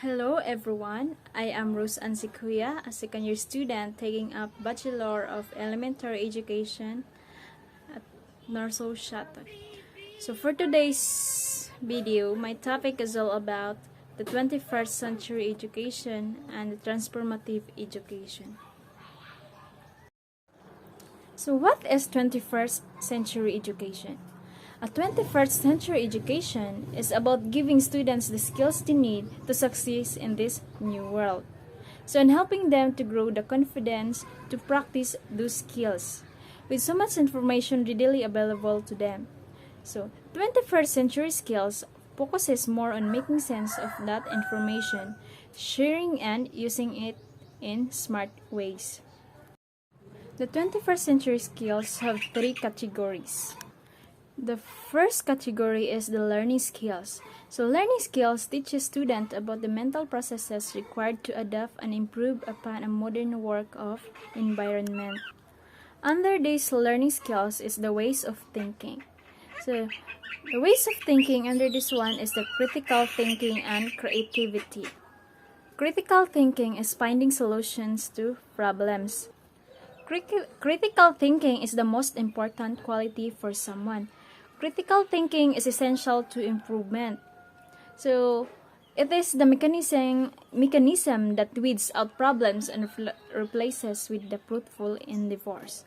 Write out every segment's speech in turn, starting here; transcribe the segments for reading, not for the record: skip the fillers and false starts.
Hello everyone, I am Rose Ansikuya, a second-year student taking up Bachelor of Elementary Education at Norso Shato. So for today's video, my topic is all about the 21st century education and the transformative education. So what is 21st century education? A 21st century education is about giving students the skills they need to succeed in this new world. So in helping them to grow the confidence to practice those skills with so much information readily available to them. So 21st century skills focuses more on making sense of that information, sharing and using it in smart ways. The 21st century skills have three categories. The first category is the learning skills. So learning skills teaches students about the mental processes required to adapt and improve upon a modern work of environment. Under these learning skills is the ways of thinking. So the ways of thinking under this one is the critical thinking and creativity. Critical thinking is finding solutions to problems. Critical thinking is the most important quality for someone. Critical thinking is essential to improvement. So, it is the mechanism that weeds out problems and replaces with the fruitful endeavors.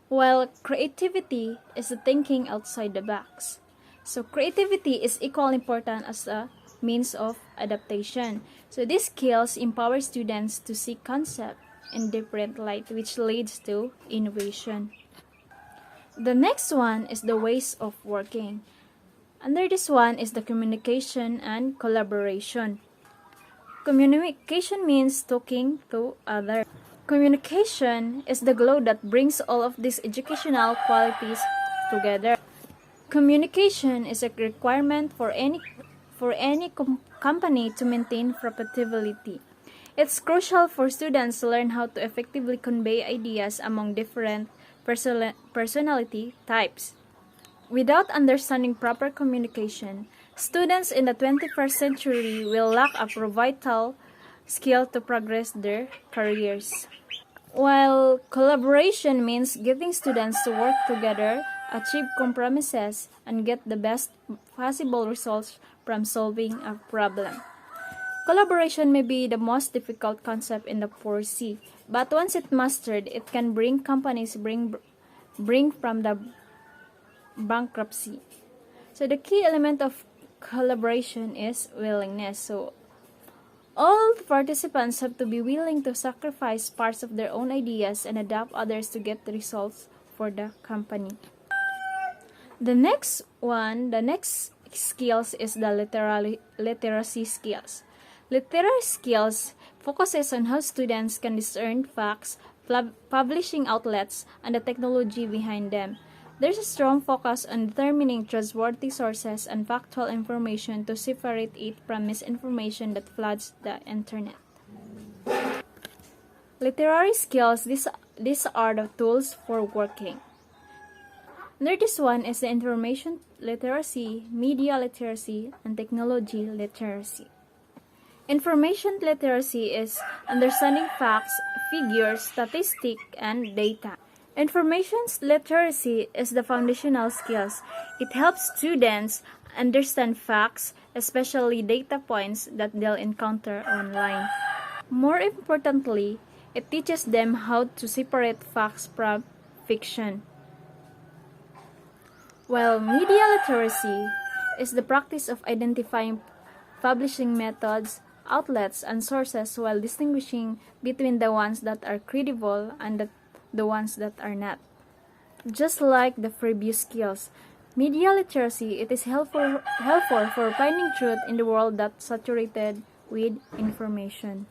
While creativity is the thinking outside the box. So, creativity is equally important as a means of adaptation. So, these skills empower students to see concepts in different light, which leads to innovation. The next one is the ways of working. Under this one is the communication and collaboration. Communication means talking to others. Communication is the glue that brings all of these educational qualities together. Communication is a requirement for any company to maintain profitability. It's crucial for students to learn how to effectively convey ideas among different personality types. Without understanding proper communication, students in the 21st century will lack a vital skill to progress their careers. While collaboration means getting students to work together, achieve compromises, and get the best possible results from solving a problem. Collaboration may be the most difficult concept in the 4C, but once it's mastered, it can bring companies bring from the bankruptcy. So the key element of collaboration is willingness. So all participants have to be willing to sacrifice parts of their own ideas and adapt others to get the results for the company. The next skills is the literacy skills. Literary skills focuses on how students can discern facts, publishing outlets, and the technology behind them. There's a strong focus on determining trustworthy sources and factual information to separate it from misinformation that floods the internet. Literary skills, these are the tools for working. Under this one is the information literacy, media literacy, and technology literacy. Information literacy is understanding facts, figures, statistics, and data. Information literacy is the foundational skills. It helps students understand facts, especially data points that they'll encounter online. More importantly, it teaches them how to separate facts from fiction. While media literacy is the practice of identifying publishing methods, outlets, and sources while distinguishing between the ones that are credible and the ones that are not. Just like the previous skills, media literacy, it is helpful for finding truth in the world that's saturated with information.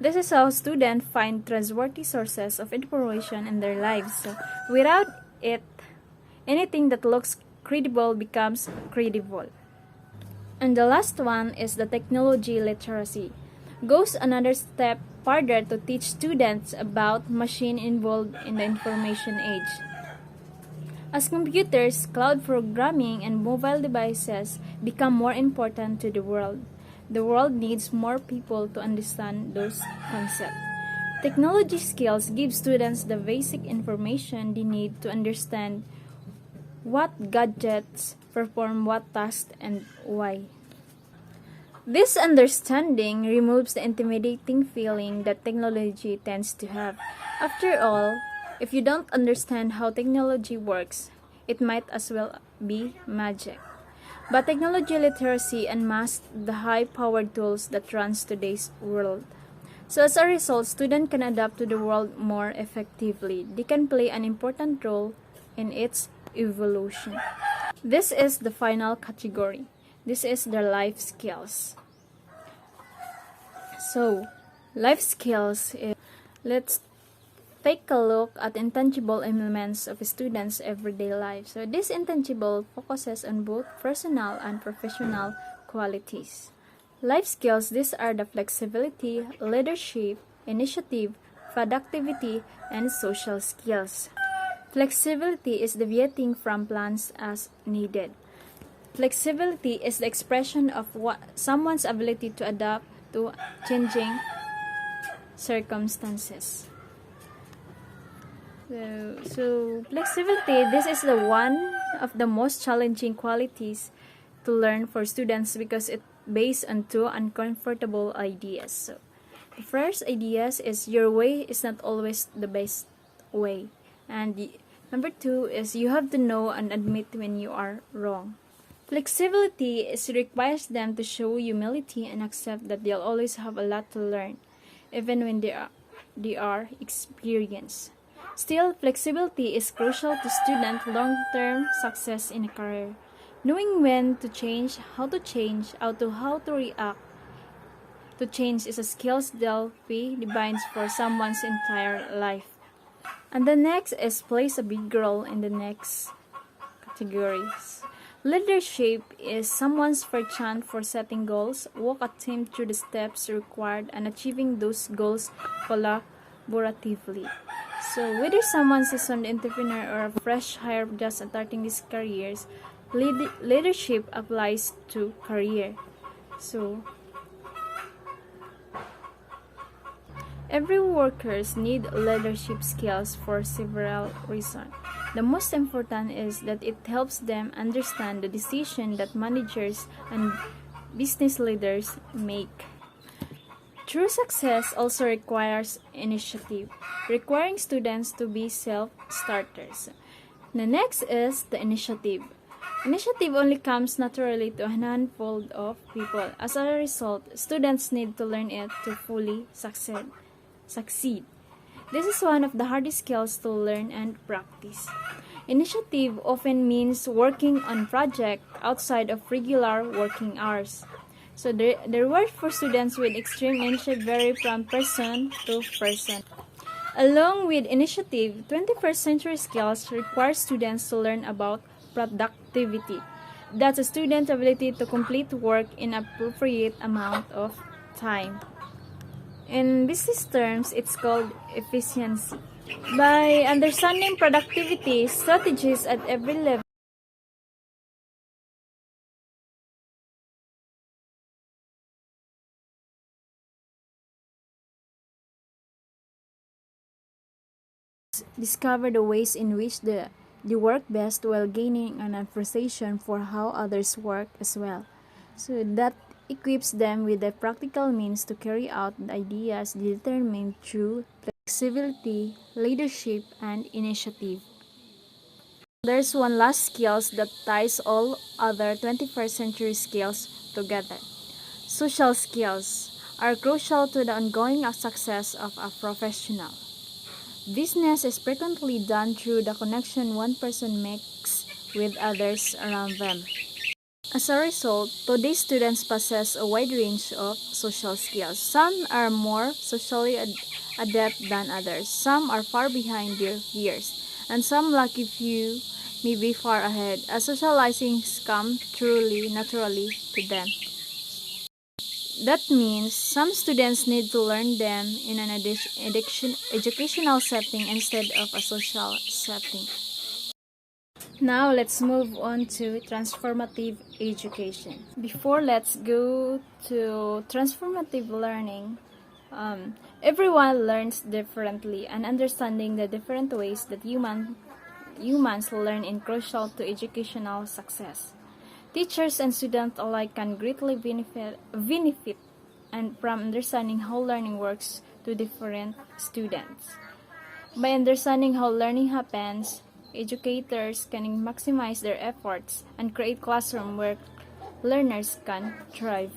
This is how students find trustworthy sources of information in their lives. So, without it, anything that looks credible becomes credible. And the last one is the technology literacy. Goes another step further to teach students about machine involved in the information age. As computers, cloud programming, and mobile devices become more important to the world, The world needs more people to understand those concepts. Technology skills give students the basic information they need to understand what gadgets perform what task and why. This understanding removes the intimidating feeling that technology tends to have. After all, if you don't understand how technology works, it might as well be magic. But technology literacy unmasks the high-powered tools that runs today's world. So as a result, students can adapt to the world more effectively. They can play an important role in its evolution. This is the final category. This is the life skills. So, life skills is, let's take a look at intangible elements of a student's everyday life. So, this intangible focuses on both personal and professional qualities. Life skills, these are the flexibility, leadership, initiative, productivity, and social skills. Flexibility is deviating from plans as needed. Flexibility is the expression of someone's ability to adapt to changing circumstances. So flexibility, this is the one of the most challenging qualities to learn for students because it's based on two uncomfortable ideas. So, the first idea is your way is not always the best way. And number two is you have to know and admit when you are wrong. Flexibility requires them to show humility and accept that they'll always have a lot to learn, even when they are experienced. Still, flexibility is crucial to student long-term success in a career. Knowing when to change, how to react to change is a skill that defines for someone's entire life. And the next is plays a big role in the next categories. Leadership is someone's first chance for setting goals, walk a team through the steps required, and achieving those goals collaboratively. So, whether someone's a seasoned entrepreneur or a fresh hire just starting these careers, leadership applies to career. So, every workers need leadership skills for several reasons. The most important is that it helps them understand the decision that managers and business leaders make. True success also requires initiative, requiring students to be self-starters. The next is the initiative. Initiative only comes naturally to a handful of people. As a result, students need to learn it to fully succeed. This is one of the hardest skills to learn and practice. Initiative often means working on projects outside of regular working hours. So the reward for students with extreme initiative vary from person to person. Along with initiative, 21st century skills require students to learn about productivity. That's a student's ability to complete work in appropriate amount of time. In business terms, it's called efficiency. By understanding productivity strategies at every level, discover the ways in which they work best while gaining an appreciation for how others work as well. So that equips them with the practical means to carry out the ideas determined through flexibility, leadership, and initiative. There's one last skill that ties all other 21st century skills together. Social skills are crucial to the ongoing success of a professional. Business is frequently done through the connection one person makes with others around them. As a result, today's students possess a wide range of social skills. Some are more socially adept than others. Some are far behind their years. And some lucky few may be far ahead, as socializing comes truly naturally to them. That means some students need to learn them in an educational setting instead of a social setting. Now let's move on to transformative education. Before let's go to transformative learning, everyone learns differently, and understanding the different ways that humans learn is crucial to educational success. Teachers and students alike can greatly benefit and from understanding how learning works to different students. By understanding how learning happens, educators can maximize their efforts and create classroom where learners can thrive.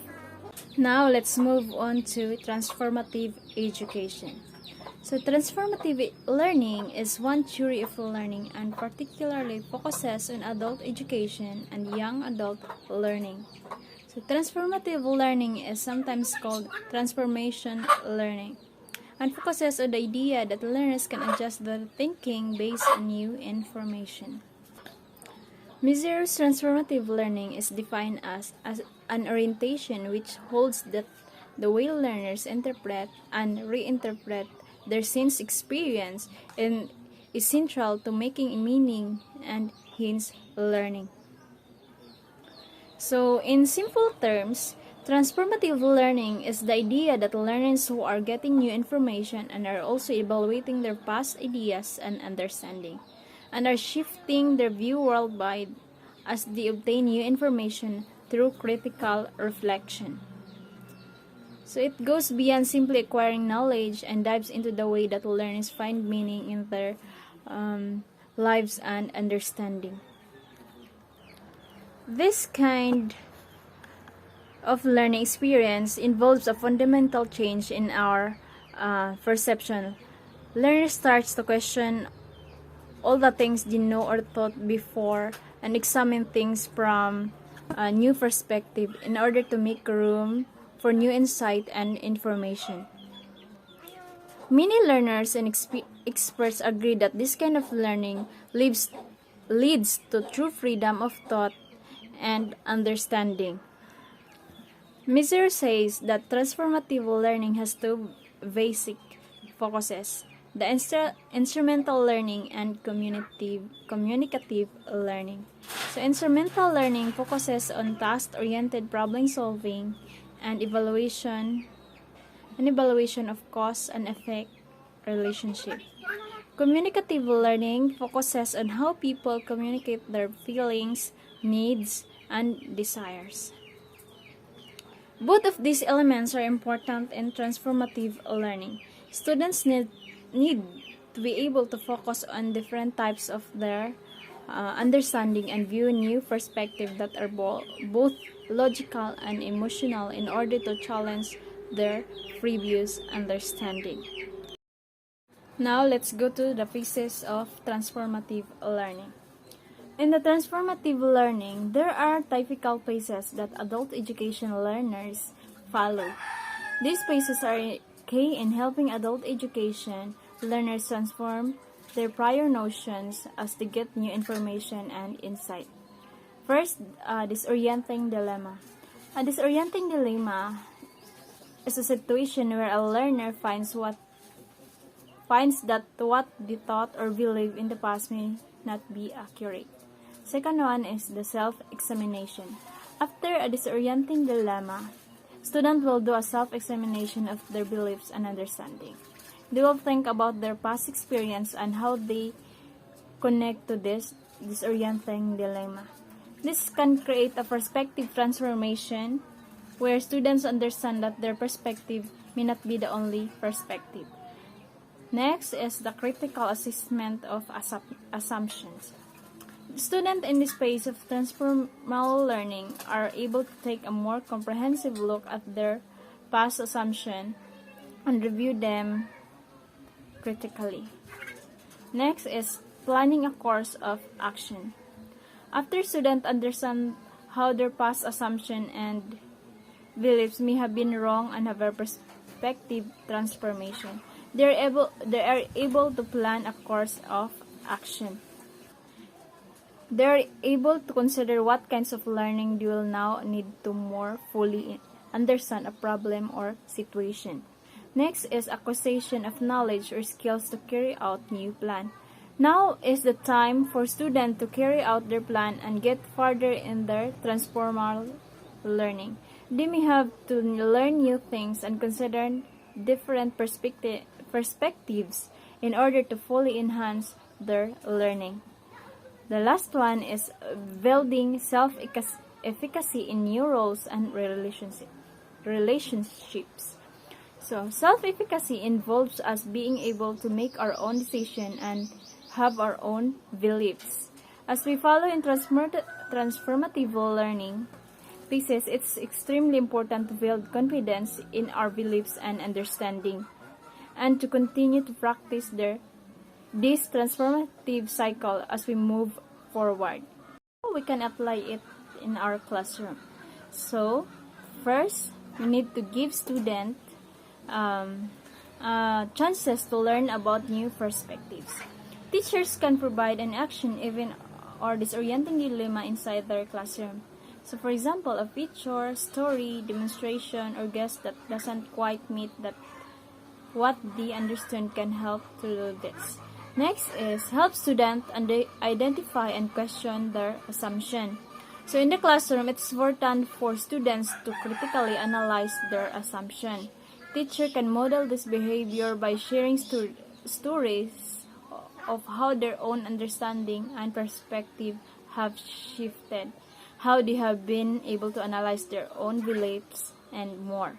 Now let's move on to transformative education. So transformative learning is one theory of learning and particularly focuses on adult education and young adult learning. So transformative learning is sometimes called transformation learning and focuses on the idea that learners can adjust their thinking based on new information. Measures transformative learning is defined as an orientation which holds that the way learners interpret and reinterpret their sense experience and is central to making meaning and hence learning. So, in simple terms, transformative learning is the idea that learners who are getting new information and are also evaluating their past ideas and understanding, and are shifting their view worldwide as they obtain new information through critical reflection. So it goes beyond simply acquiring knowledge and dives into the way that learners find meaning in their lives and understanding. This kind of learning experience involves a fundamental change in our perception. Learner starts to question all the things they know or thought before and examine things from a new perspective in order to make room for new insight and information. Many learners and experts agree that this kind of learning leads to true freedom of thought and understanding. Miser says that transformative learning has two basic focuses: the instrumental learning and communicative learning. So instrumental learning focuses on task-oriented problem solving and evaluation of cause and effect relationship. Communicative learning focuses on how people communicate their feelings, needs, and desires. Both of these elements are important in transformative learning. Students need to be able to focus on different types of their understanding and view new perspectives that are both logical and emotional in order to challenge their previous understanding. Now let's go to the phases of transformative learning. In the transformative learning, there are typical phases that adult education learners follow. These phases are key in helping adult education learners transform their prior notions as they get new information and insight. First, disorienting dilemma. A disorienting dilemma is a situation where a learner finds that what they thought or believed in the past may not be accurate. Second one is the self-examination. After a disorienting dilemma, students will do a self-examination of their beliefs and understanding. They will think about their past experience and how they connect to this disorienting dilemma. This can create a perspective transformation where students understand that their perspective may not be the only perspective. Next is the critical assessment of assumptions. Students in this phase of transformational learning are able to take a more comprehensive look at their past assumptions and review them critically. Next is planning a course of action. After students understand how their past assumptions and beliefs may have been wrong and have a perspective transformation, they are able to plan a course of action. They are able to consider what kinds of learning they will now need to more fully understand a problem or situation. Next is acquisition of knowledge or skills to carry out new plan. Now is the time for students to carry out their plan and get further in their transformative learning. They may have to learn new things and consider different perspectives in order to fully enhance their learning. The last one is building self-efficacy in new roles and relationships. So, self-efficacy involves us being able to make our own decision and have our own beliefs. As we follow in transformative learning pieces, it's extremely important to build confidence in our beliefs and understanding, and to continue to practice this transformative cycle as we move forward. We can apply it in our classroom. So, first, we need to give students chances to learn about new perspectives. Teachers can provide an action even or disorienting dilemma inside their classroom. So for example, a feature, story, demonstration, or guest that doesn't quite meet that what they understand can help to do this. Next is help students identify and question their assumption. So in the classroom, it's important for students to critically analyze their assumption. Teacher can model this behavior by sharing stories of how their own understanding and perspective have shifted, how they have been able to analyze their own beliefs, and more.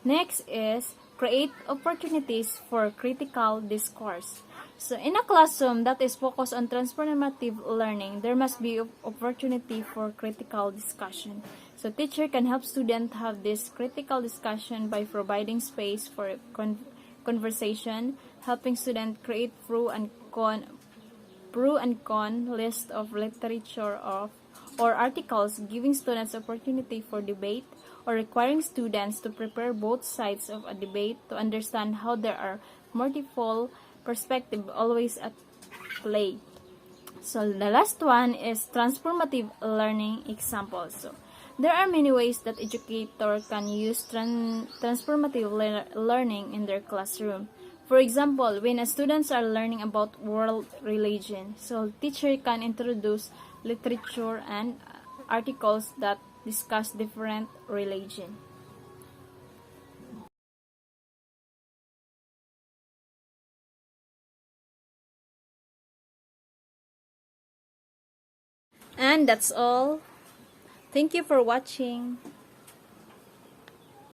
Next is create opportunities for critical discourse. So in a classroom that is focused on transformative learning, there must be opportunity for critical discussion. So teacher can help students have this critical discussion by providing space for conversation, helping students create pro and con list of literature or articles, giving students opportunity for debate, or requiring students to prepare both sides of a debate to understand how there are multiple perspectives always at play. So the last one is transformative learning examples. So there are many ways that educators can use transformative learning in their classroom. For example, when students are learning about world religion, so teacher can introduce literature and articles that discuss different religion. And that's all. Thank you for watching.